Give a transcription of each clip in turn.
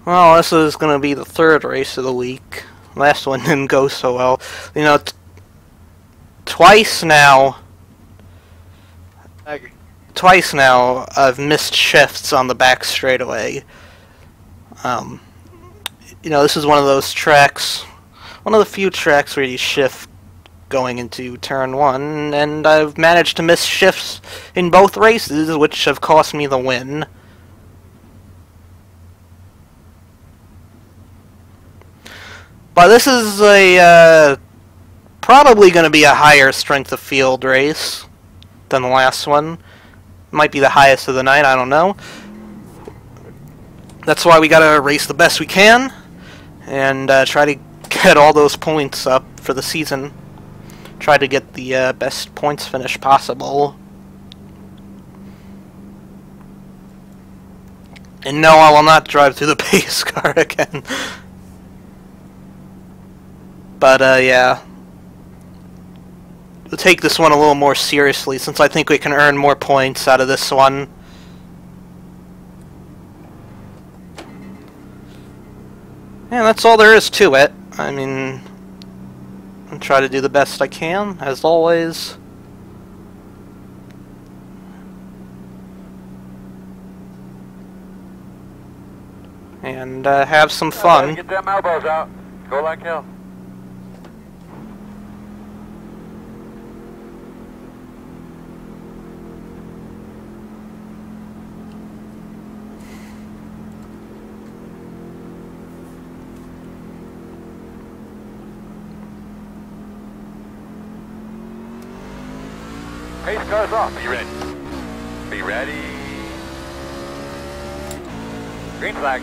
Well, this is going to be the third race of the week. Last one didn't go so well. You know, twice now I've missed shifts on the back straightaway. You know, this is one of those tracks, one of the few tracks where you shift going into turn one, and I've managed to miss shifts in both races, which have cost me the win. But this is a probably going to be a higher strength of field race than the last one. Might be the highest of the night, I don't know. That's why we gotta race the best we can and try to get all those points up for the season. Try to get the best points finish possible. And no, I will not drive through the pace car again. But yeah. We'll take this one a little more seriously, since I think we can earn more points out of this one. And that's all there is to it. I mean, I'll try to do the best I can, as always. And have some fun. Get them elbows out. Go like hell. Pace car's off. Be ready. Be ready. Green flag.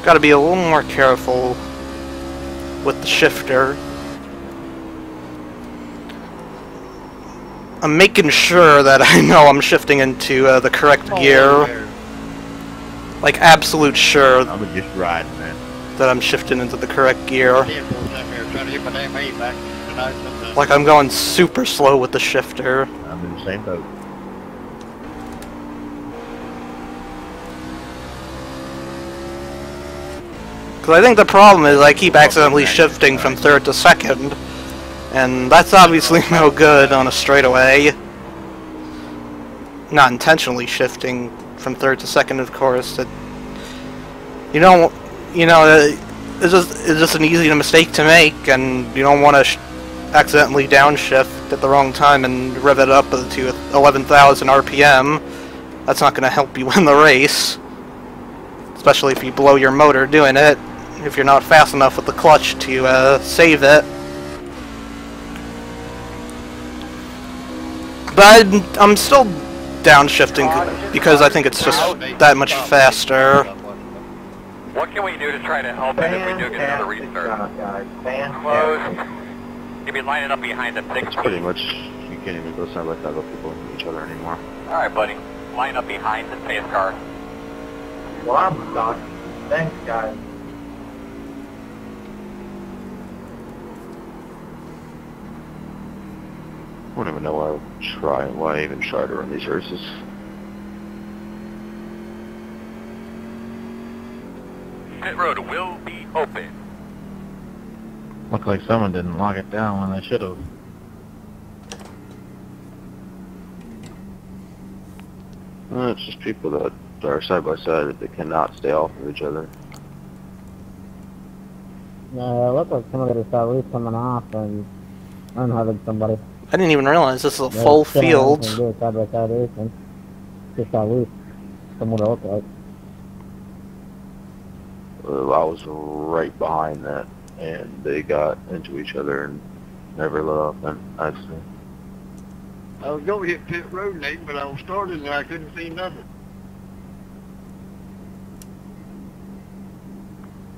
Gotta be a little more careful with the shifter. I'm making sure that I know I'm shifting into the correct gear. Like, absolute sure I'm just riding, man. that I'm shifting into the correct gear. Like, I'm going super slow with the shifter. I'm in the same boat. Because I think the problem is I keep accidentally shifting from third to second. And that's obviously no good on a straightaway. Not intentionally shifting from third to second, of course. You know, it's just an easy mistake to make, and you don't want to accidentally downshift at the wrong time and rev it up to 11,000 RPM. That's not going to help you win the race, especially if you blow your motor doing it. If you're not fast enough with the clutch to save it. But I'm still downshifting because I think it's just that much faster. What can we do to try to help it if we do get another restart? Close. You'll be lining up behind the big It's pretty much, you can't even go side by side with people into each other anymore. Alright, buddy. Line up behind the pace car. Well, I'm stuck. Thanks, guys. I don't even know why I even try to run these races. Pit road will be open. Looked like someone didn't lock it down when they should have. It's just people that are side by side that they cannot stay off of each other. Yeah, it looked like somebody was at least coming off and unhugging somebody. I didn't even realize this is a full field. Side by side racing. Just at least someone to look like. I was right behind that, and they got into each other and never let off. And actually, I was going to hit pit road, Nate, but I was started and I couldn't see nothing.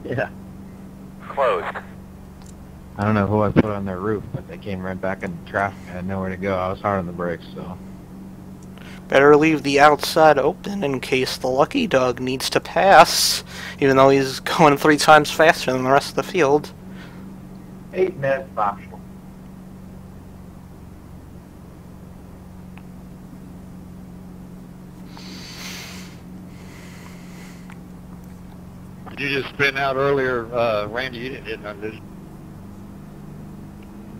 Yeah. Closed. I don't know who I put on their roof, but they came right back into traffic. I had nowhere to go. I was hard on the brakes, so. Better leave the outside open in case the lucky dog needs to pass. even though he's going 3 times faster than the rest of the field. 8 minutes optional. Did you just spin out earlier, Randy? You didn't hit none, did you?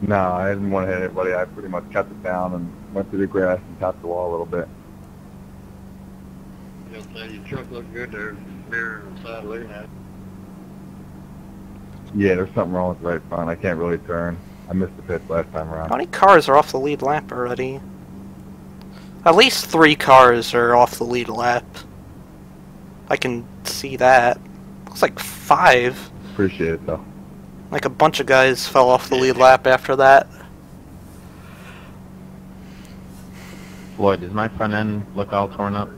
No, I didn't want to hit anybody. I pretty much kept it down and went through the grass and tapped the wall a little bit. You'll say your truck looked good there, mirror on the side looking at it. Yeah, there's something wrong with the right front. I can't really turn. I missed the pit last time around. How many cars are off the lead lap already? At least 3 cars are off the lead lap. I can see that. Looks like 5. Appreciate it, though. Like a bunch of guys fell off the lead lap after that. Floyd, does my front end look all torn up?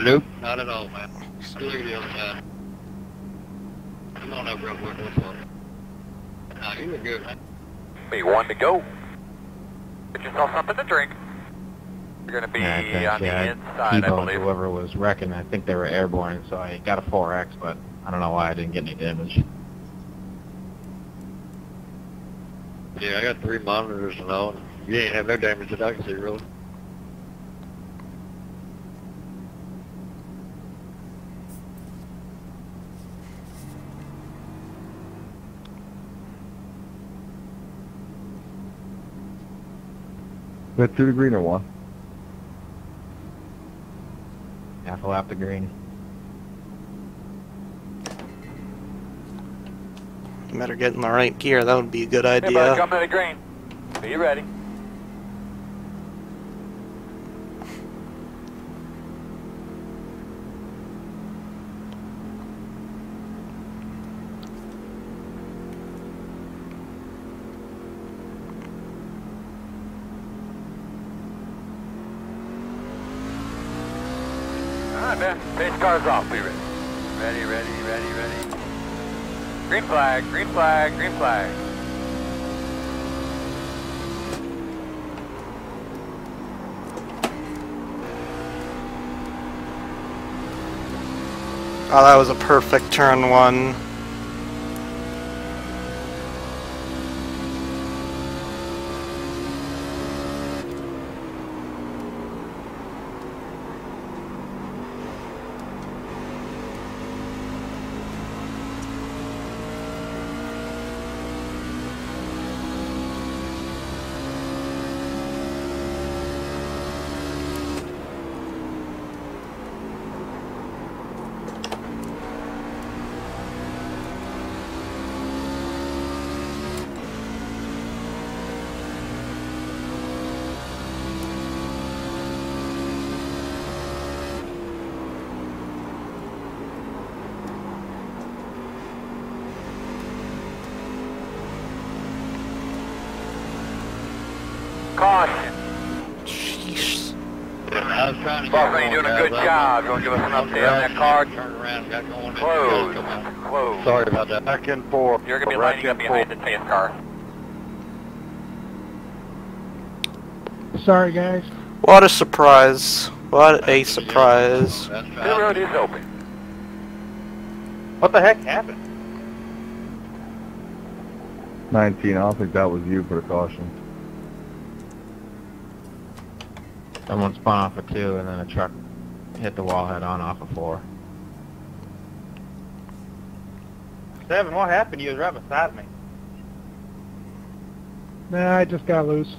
Nope, not at all, man. Still look at the other side. Come on up real quick, what's up? Nah, you look good, man. Be 1 to go. Get yourself something to drink. You're going to be on the inside, I believe. Whoever was wrecking, I think they were airborne, so I got a 4X, but I don't know why I didn't get any damage. Yeah, I got 3 monitors and all. You ain't have no damage that I can see, really. We had 2 to green or 1? Half a lap to green. You better get in the right gear, that would be a good idea. Hey, bud, jump in the green. Be ready. Alright, man. Base car's off. Be ready. Ready. Green flag, green flag, green flag. Oh, that was a perfect turn 1. Caution. Jeez. I was trying to Boss, you're doing a good job. You want to give us an update on that car? Turn around, got going. Closed. Closed. Sorry about that. Back in 4. You're going to be lining up behind the chase car. Sorry, guys. What a surprise. What a surprise. That's The road is open. What the heck happened? 19. I don't think that was you for the caution. Someone spun off of 2, and then a truck hit the wall head on off of 4. 7, what happened? You was right beside me. Nah, I just got loose.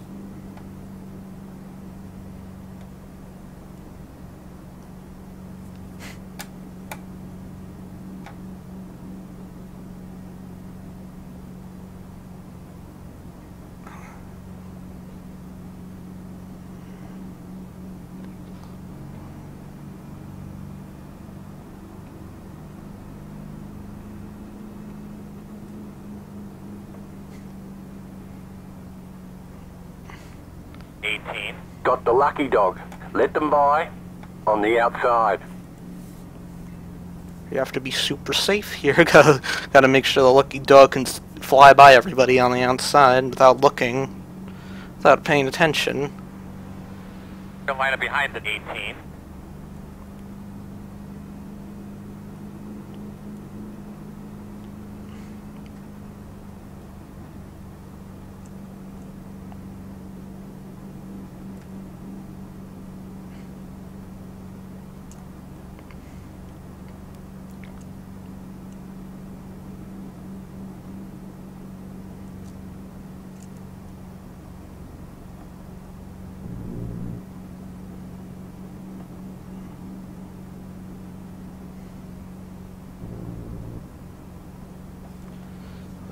Got the lucky dog. Let them by on the outside. You have to be super safe here. Gotta make sure the lucky dog can fly by everybody on the outside without looking, without paying attention. Gonna line up behind the 18.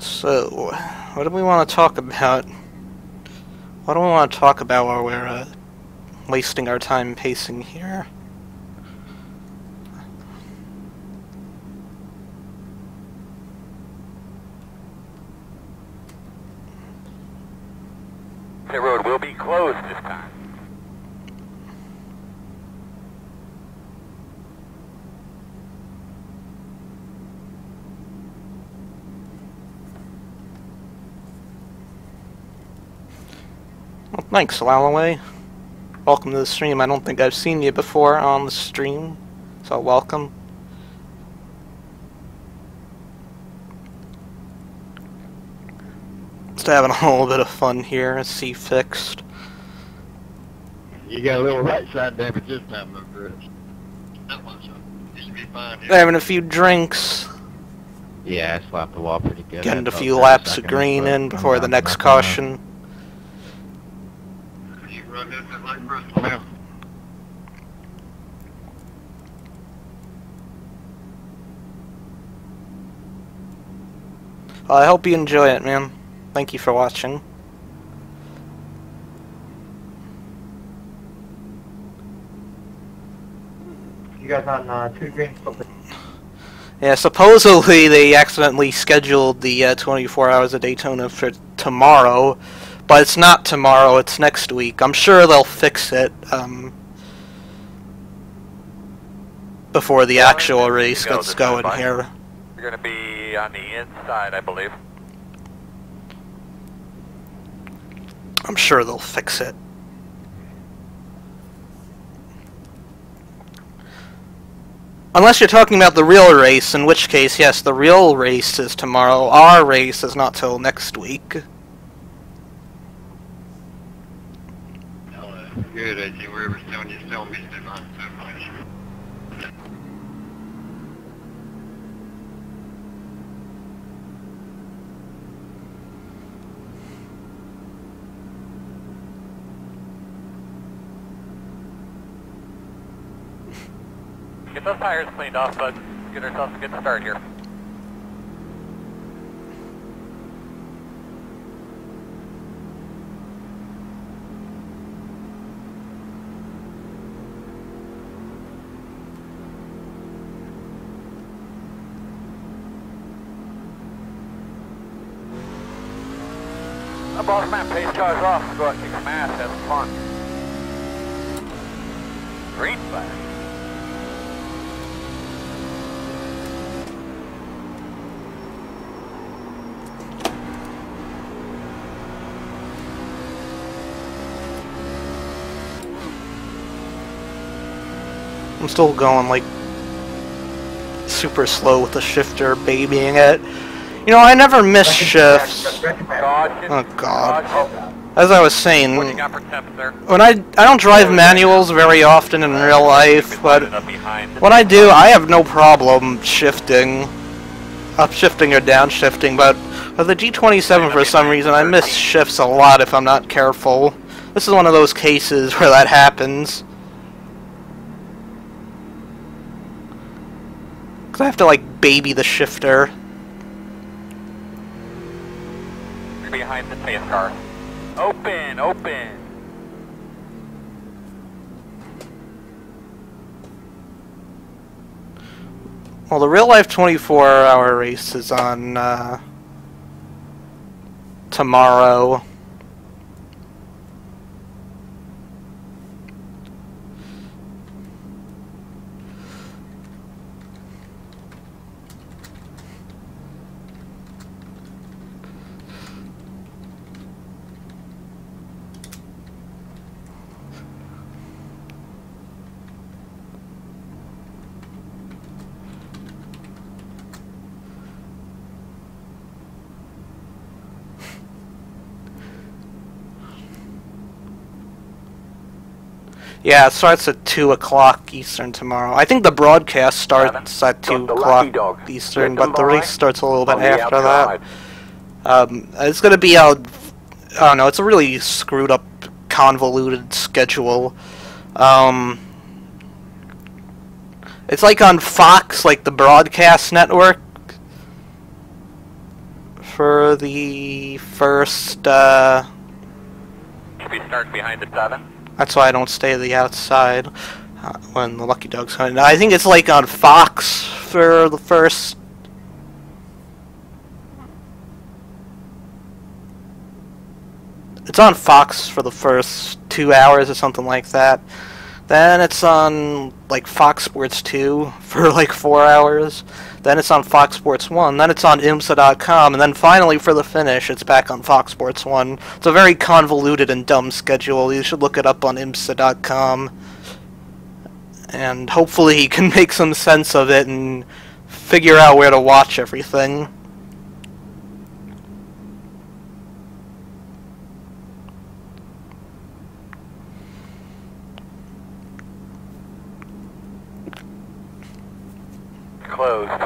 So, what do we want to talk about? What do we want to talk about while we're wasting our time pacing here? The road will be closed this time. Well, thanks, Allowaway. Welcome to the stream. I don't think I've seen you before on the stream, so welcome. Just having a little bit of fun here. See fixed. You got a little right side damage this time, though, Chris. That one, so used to be fine. Having a few drinks. Yeah, I slapped the wall pretty good. Getting I a felt few for laps of second, green but in I'm before the bouncing next back on that. caution. You run that like Bristol now. Well, I hope you enjoy it, man. Thank you for watching. You guys on 2 green? Yeah, supposedly they accidentally scheduled the 24 Hours of Daytona for tomorrow, but it's not tomorrow, it's next week. I'm sure they'll fix it before the actual race gets going here. You're gonna be on the inside, I believe. I'm sure they'll fix it. Unless you're talking about the real race, in which case, yes, the real race is tomorrow. Our race is not till next week. Good, I see wherever's telling you, telling me to not so much. Get those tires cleaned off, bud. Get ourselves a good start here. Boss man, pace cars off. Go out and kick some ass, have some fun. Green flag. I'm still going like super slow with the shifter, babying it. You know, I never miss shifts. Oh god. As I was saying, What do you got for temp, sir? when I don't drive manuals very often in real life, but when I do, I have no problem shifting, upshifting or downshifting, but with the G27 for some reason I miss shifts a lot if I'm not careful. This is one of those cases where that happens. Cause I have to like baby the shifter. Behind the pace car. Open, open. Well, the real life 24-hour race is on tomorrow. Yeah, it starts at 2 o'clock Eastern tomorrow. I think the broadcast starts at 2 o'clock Eastern, but the race starts a little bit after that. It's going to be out... I don't know, it's a really screwed up, convoluted schedule. It's like on Fox, like the broadcast network, for the first, Should we start behind the 7? That's why I don't stay to the outside when the Lucky Dog's hunting. I think it's like on Fox for the first... It's on Fox for the first 2 hours or something like that. Then it's on, like, Fox Sports 2 for, like, 4 hours. Then it's on Fox Sports 1. Then it's on IMSA.com. And then finally, for the finish, it's back on Fox Sports 1. It's a very convoluted and dumb schedule. You should look it up on IMSA.com. And hopefully you can make some sense of it and figure out where to watch everything. Closed.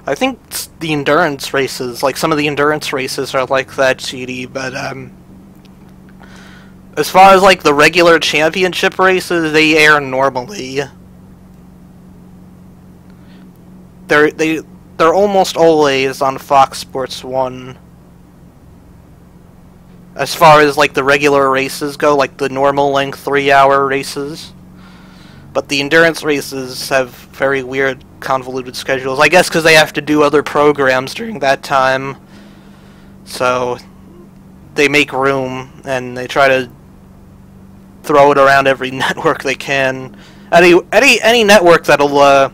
I think the endurance races, like some of the endurance races are like that, GD, but as far as like the regular championship races, they air normally. They're almost always on Fox Sports 1. As far as like the regular races go, like the normal length 3-hour races. But the endurance races have very weird, convoluted schedules. I guess because they have to do other programs during that time. So they make room, and they try to throw it around every network they can. Any network that'll,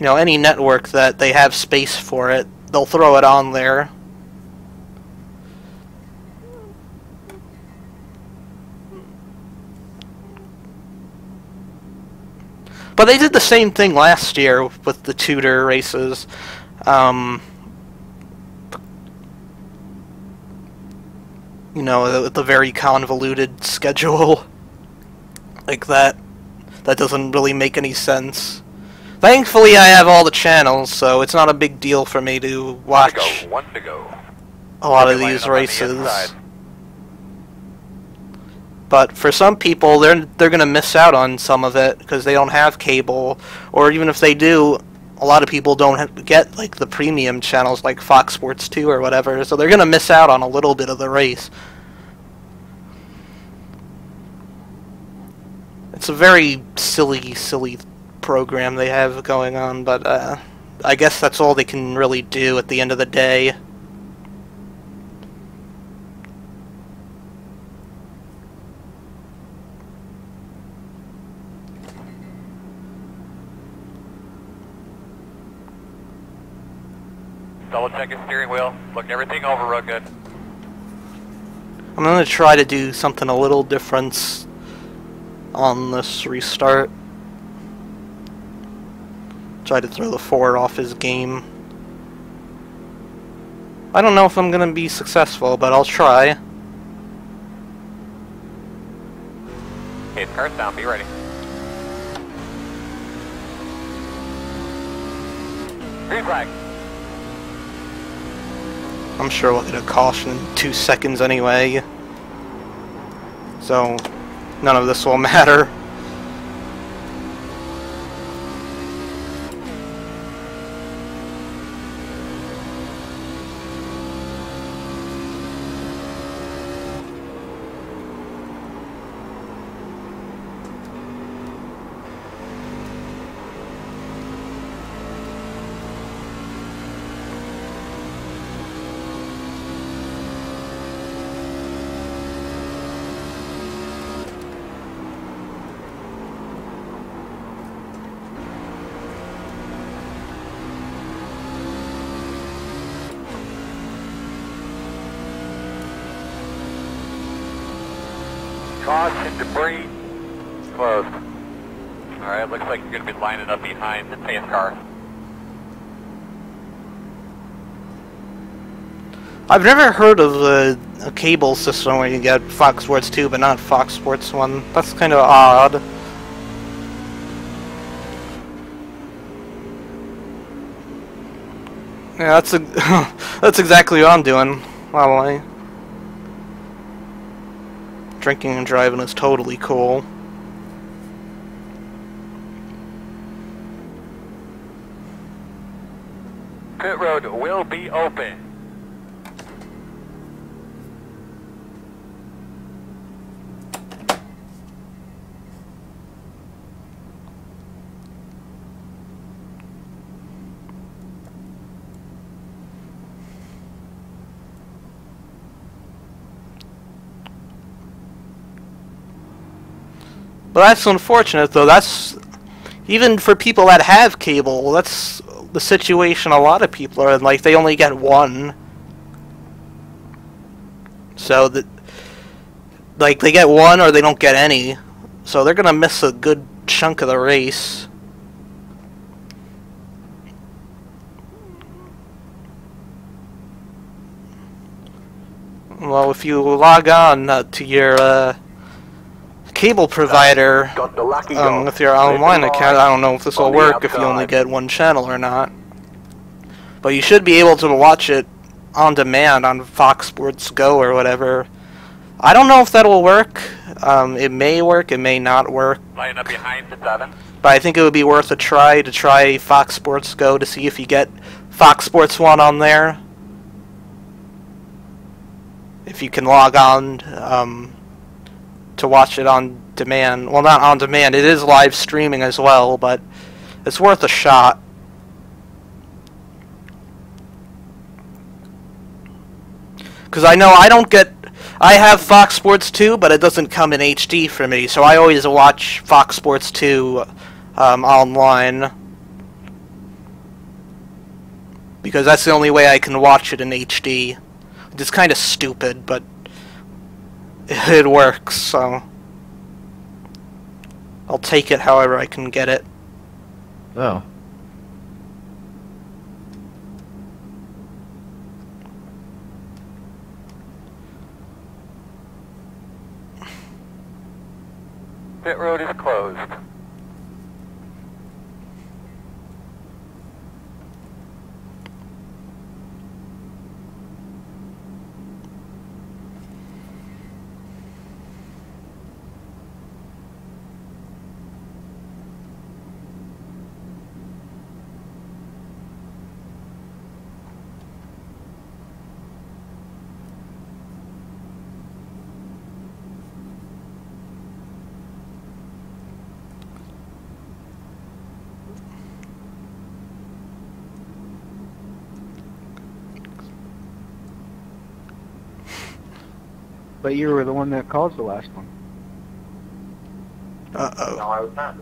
any network that they have space for it, they'll throw it on there. But they did the same thing last year with the Tudor races. The very convoluted schedule. Like that. That doesn't really make any sense. Thankfully, I have all the channels, so it's not a big deal for me to watch One to go. a lot of these races. But for some people, they're going to miss out on some of it because they don't have cable, or even if they do, a lot of people don't get like the premium channels like Fox Sports 2 or whatever, so they're going to miss out on a little bit of the race. It's a very silly program they have going on, but I guess that's all they can really do at the end of the day. Double check his steering wheel. Look everything over real good. I'm going to try to do something a little different on this restart. Try to throw the 4 off his game. I don't know if I'm going to be successful, but I'll try. Okay, car's down. Be ready. Green flag. I'm sure we'll get a caution in 2 seconds anyway. So, none of this will matter. Caution, debris. Closed. Alright, looks like you're going to be lining up behind the pace car. I've never heard of a cable system where you get Fox Sports 2 but not Fox Sports 1. That's kind of odd. Yeah, that's exactly what I'm doing. By the way, drinking and driving is totally cool. Pit road will be open. But that's unfortunate, though. That's even for people that have cable. That's the situation a lot of people are in. Like, they only get one. So that, like, they get one or they don't get any. So they're gonna miss a good chunk of the race. Well, if you log on to your cable provider with your online account, I don't know if this will work if you only get one channel or not. But you should be able to watch it on demand on Fox Sports Go or whatever. I don't know if that'll work. It may work, it may not work. Line up behind the 7. But I think it would be worth a try to try Fox Sports Go to see if you get Fox Sports 1 on there. If you can log on to watch it on demand. Well, not on demand. It is live streaming as well, but it's worth a shot. Because I know I have Fox Sports 2, but it doesn't come in HD for me, so I always watch Fox Sports 2 online. Because that's the only way I can watch it in HD. It's kind of stupid, but it works, so I'll take it however I can get it. Oh. Pit road is closed. But you were the one that caused the last one. Uh-oh. No, I was not.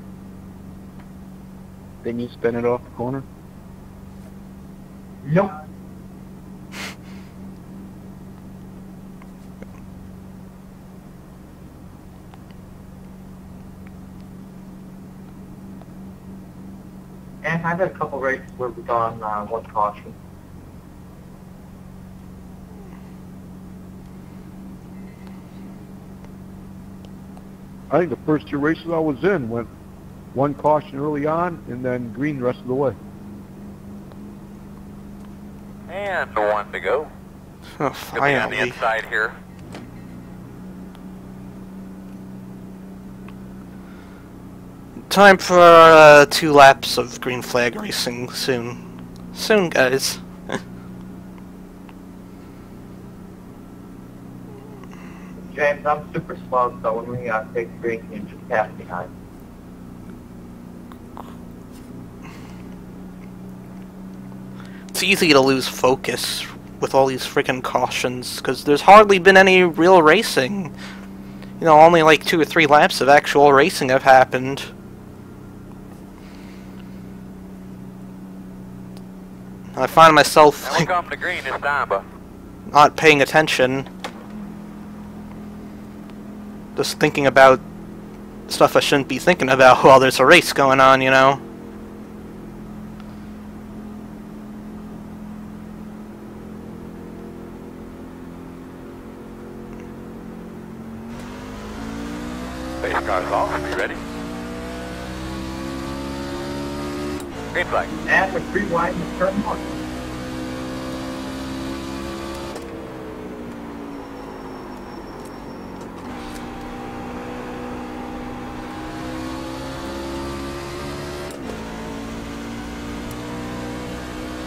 Didn't you spin it off the corner? Nope. And I've had a couple races where we've gone one caution. I think the first 2 races I was in went one caution early on and then green the rest of the way. And 1 to go. Oh, Gonna be on the finally. inside here. Time for 2 laps of green flag racing soon. Soon, guys. James, I'm super slow, so when we take green, you just pass behind. It's easy to lose focus with all these freaking cautions, because there's hardly been any real racing. You know, only like 2 or 3 laps of actual racing have happened. I find myself And we're coming to green this time, but not paying attention. Just thinking about stuff I shouldn't be thinking about while there's a race going on, you know? Base car's off. Be ready. Green flag. And the 3 wide and turn north.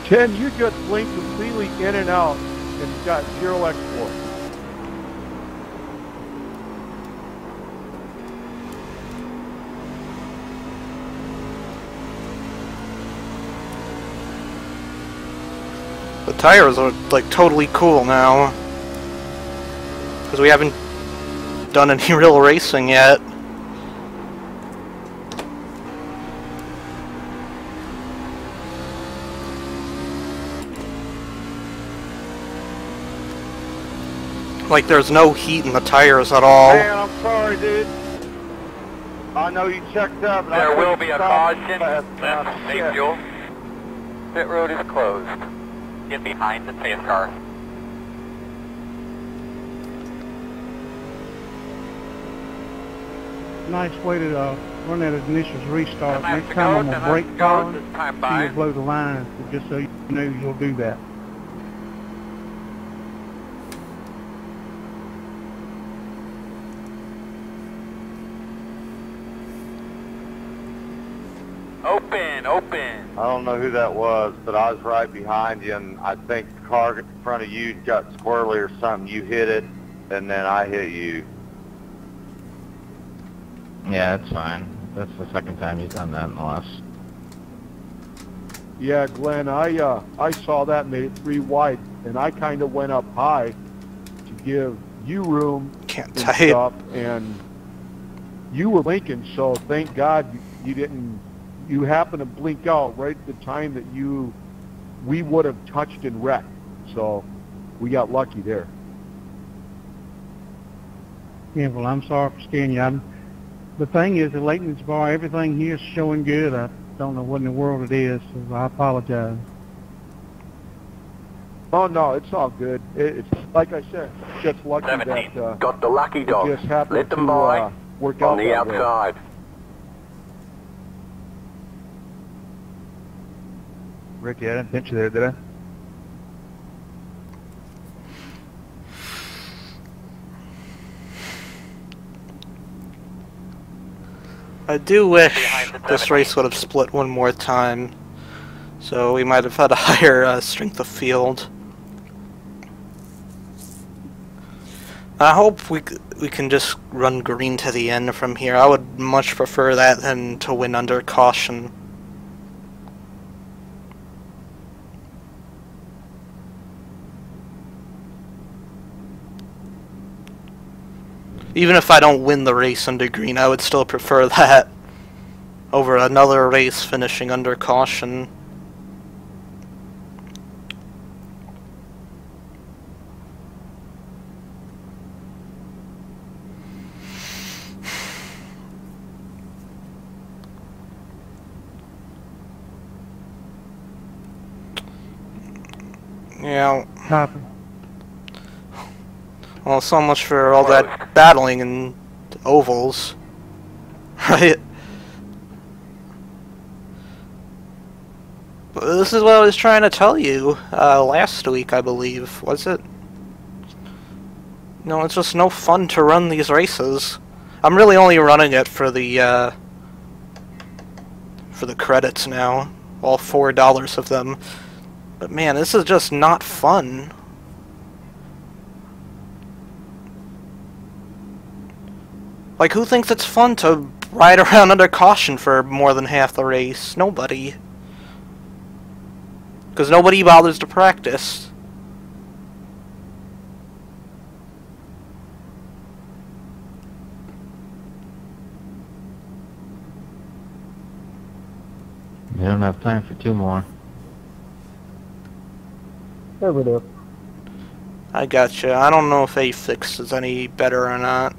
Ken, you just blinked completely in and out and got 0 export. The tires are like totally cool now. Because we haven't done any real racing yet. Like there's no heat in the tires at all. Man, I'm sorry, dude. I know you checked up. There will be a caution. Left, safe fuel. Pit road is closed. Get behind the pace car. Nice way to run that ignition restart. Time Next to time go, I'm time gonna brake to go, down, this time you by. will blow the line, just so you know you'll do that. Open, open. I don't know who that was, but I was right behind you, and I think the car in front of you got squirrely or something. You hit it, and then I hit you. Yeah, that's fine. That's the second time he's done that in the last. Yeah, Glenn, I saw that, made it 3 wide, and I kind of went up high to give you room Can't and type. stuff, and you were blinking, so thank God you didn't. You happened to blink out right at the time that we would have touched and wrecked, so we got lucky there. Yeah, well, I'm sorry for scaring you. The thing is, the Layton's bar, everything here is showing good. I don't know what in the world it is, so I apologize. Oh no, it's all good. It's like I said, just lucky 17. that Got the lucky it dog. just happened Let them to by work out on the that way. outside. Ricky, I didn't pinch you there, did I? I do wish this race would have split one more time, so we might have had a higher strength of field. I hope we can just run green to the end from here. I would much prefer that than to win under caution. Even if I don't win the race under green, I would still prefer that over another race finishing under caution. Yeah. Copy. Well, so much for all that battling in ovals, right? But this is what I was trying to tell you last week, I believe. Was it? No, it's just no fun to run these races. I'm really only running it for the credits now, all $4 of them. But man, this is just not fun. Like, who thinks it's fun to ride around under caution for more than half the race? Nobody. Because nobody bothers to practice. We don't have time for 2 more. Sure we do. I gotcha. I don't know if A-Fix is any better or not.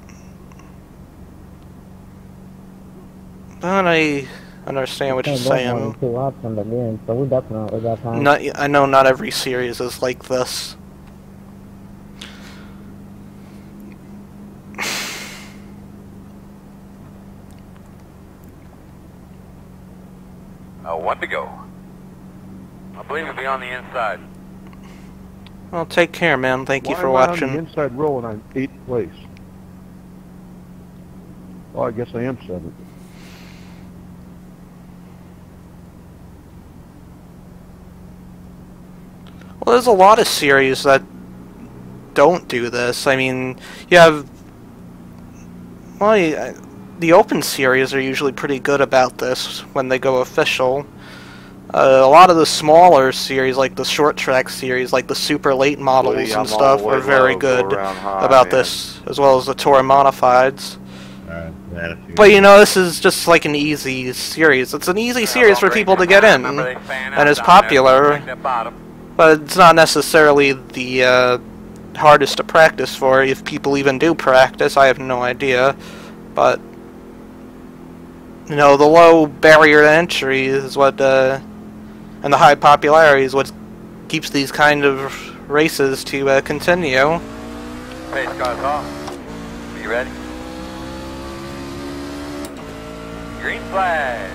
But I understand what you're saying. 2 laps on the green, so we definitely got time. I know not every series is like this. One to go. I believe it'll be on the inside. Well, take care, man. Thank you for Why am I watching. on the inside row and I'm 8th place? Oh, I guess I am 7th. Well, there's a lot of series that don't do this. I mean, you have... Well, the Open series are usually pretty good about this when they go official. A lot of the smaller series, like the short track series, like the super late models Woody, and I'm stuff, all the way are very low, good go around high, about man. this, as well as the Tour Modifieds. Attitude. But you know, this is just like an easy series. It's an easy series for people to get in, and it's popular, but it's not necessarily the hardest to practice for, if people even do practice. I have no idea, but you know, the low barrier to entry is what, and the high popularity is what keeps these kind of races to continue. Pace car's off. Are you ready? Green flag.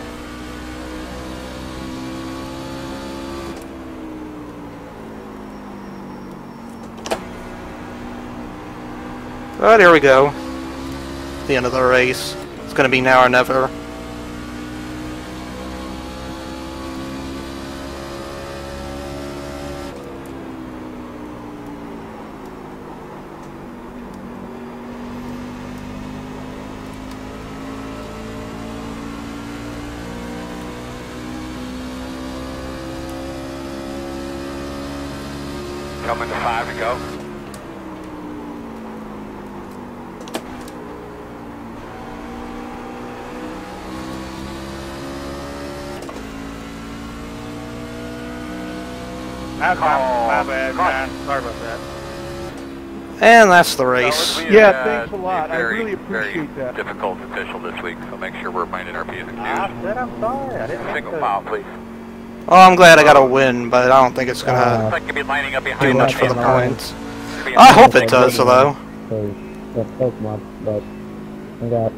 Oh, there we go. The end of the race. It's gonna be now or never. Coming to 5 to go. My bad, man. Sorry about that. And that's the race. Yeah, thanks a lot. I really appreciate very that. Difficult official this week, so make sure we're minding our P's and Q's. I said I'm sorry. I didn't Single file, please. Oh, I'm glad I got a win, but I don't think it's gonna Looks like you'll be lining up behind do much for the the points. I hope it does, though. That's so much, but I got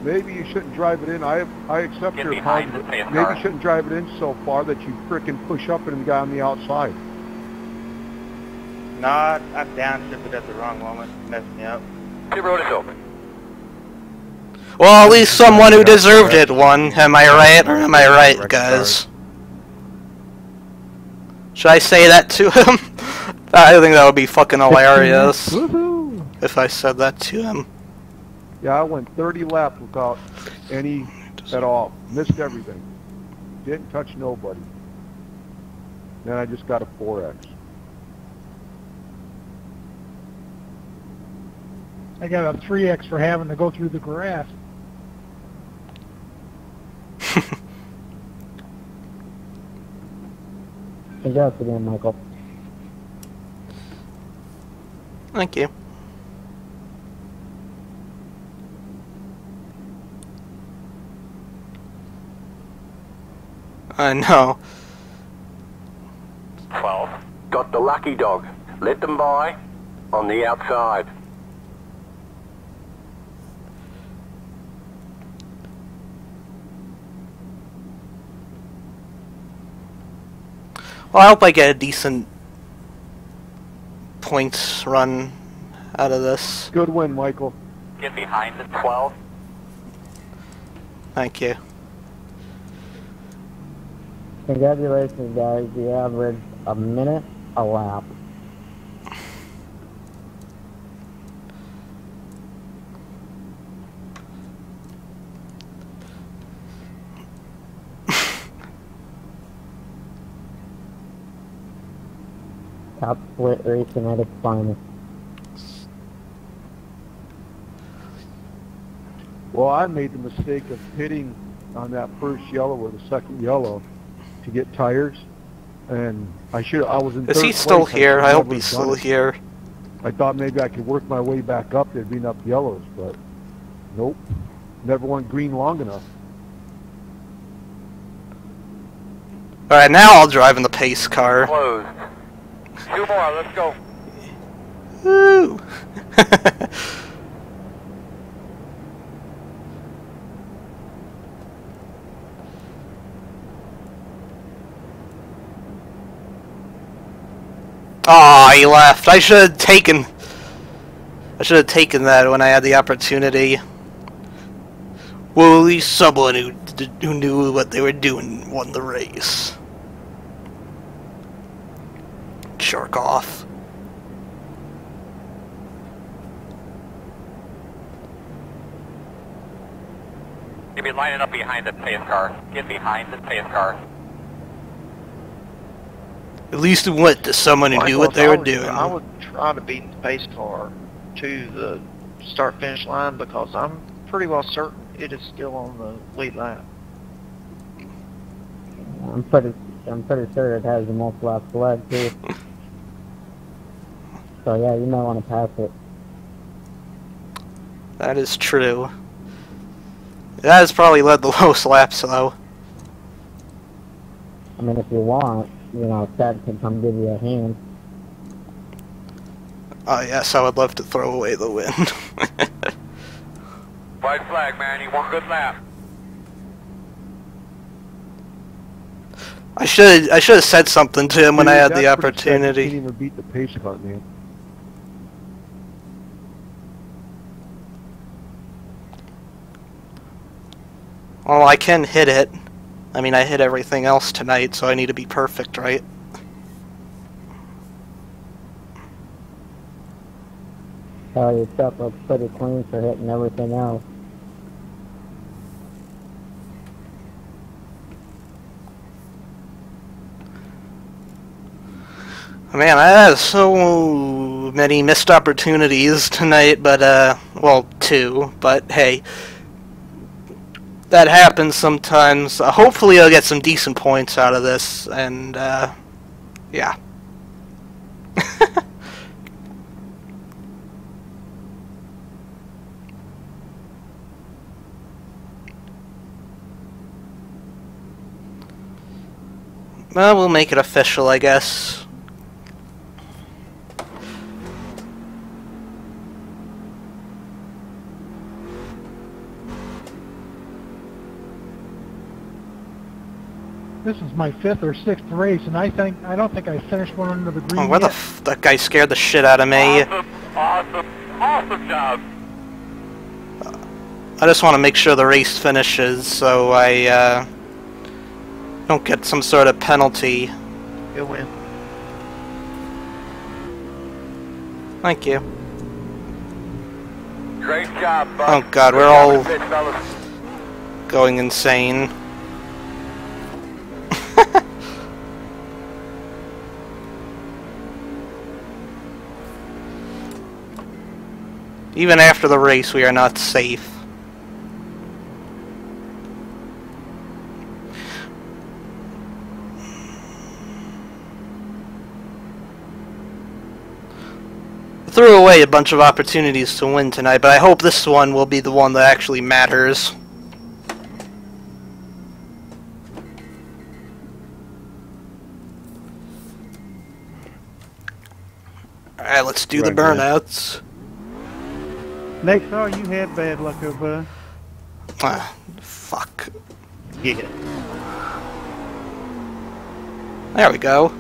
Maybe you shouldn't drive it in. I accept Get your behind apology. the pace Maybe car. you shouldn't drive it in so far that you frickin' push up and the guy on the outside. No, I downshifted at the wrong moment. Messed me up. The road is open. Well, at least someone who deserved it won. Am I right, or am I right, guys? Should I say that to him? I think that would be fucking hilarious Woohoo! if I said that to him. Yeah, I went 30 laps without any at all. Missed everything. Didn't touch nobody. Then I just got a 4X. I got a 3X for having to go through the grass. congrats again, Michael. Thank you. I know. 12. Got the lucky dog. Let them by on the outside. Well, I hope I get a decent points run out of this. Good win, Michael. Get behind the 12. Thank you. Congratulations, guys. You averaged a minute a lap. Top split racing at its finest. Well, I made the mistake of hitting on that first yellow or the second yellow to get tires, and I was in Is third he still place. here? I hope never he's done still it. here. I thought maybe I could work my way back up. There'd be enough yellows, but nope. Never went green long enough. Alright, now I'll drive in the pace car. Closed. 2 more, let's go. Woo! he left. I should have taken that when I had the opportunity. Well, at least someone who knew what they were doing won the race. Jerk off. You'll be lining up behind the pace car. Get behind the pace car. At least it went to someone who knew what they were doing. I would try to beat the pace car to the start-finish line because I'm pretty well certain it is still on the lead lap. I'm pretty sure it has the most laps left too. So yeah, you might want to pass it. That is true. That has probably led the lowest laps though. I mean, if you want, you know, Chad can come give you a hand. Oh yes, I would love to throw away the win. White flag, man. You want a good lap. I should have said something to him when I had the opportunity. You can't even beat the pace car, man. Well, I can hit it. I mean, I hit everything else tonight, so I need to be perfect, right? Oh, your truck looks pretty clean for hitting everything else. Man, I had so many missed opportunities tonight, but, well, 2, but hey. That happens sometimes. Hopefully I'll get some decent points out of this, and, yeah. Well, we'll make it official, I guess. This is my 5th or 6th race, and I don't think I finished one under the green. Oh, where yet. that guy scared the shit out of me. Awesome job. I just want to make sure the race finishes, so I don't get some sort of penalty. Good win. Thank you. Great job, Buck. Oh god, we're all going insane. Even after the race, we are not safe. I threw away a bunch of opportunities to win tonight, but I hope this one will be the one that actually matters. Alright, let's do the burnouts. Nate, sorry you had bad luck over. Ah, fuck. Yeah. There we go.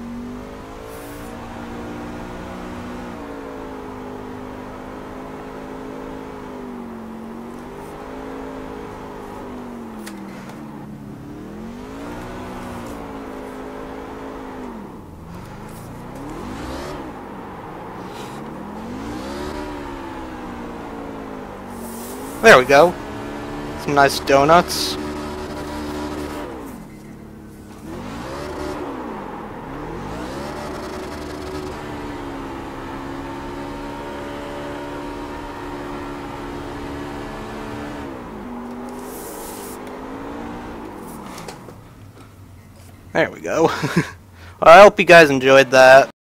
There we go. Some nice donuts. There we go. Well, I hope you guys enjoyed that.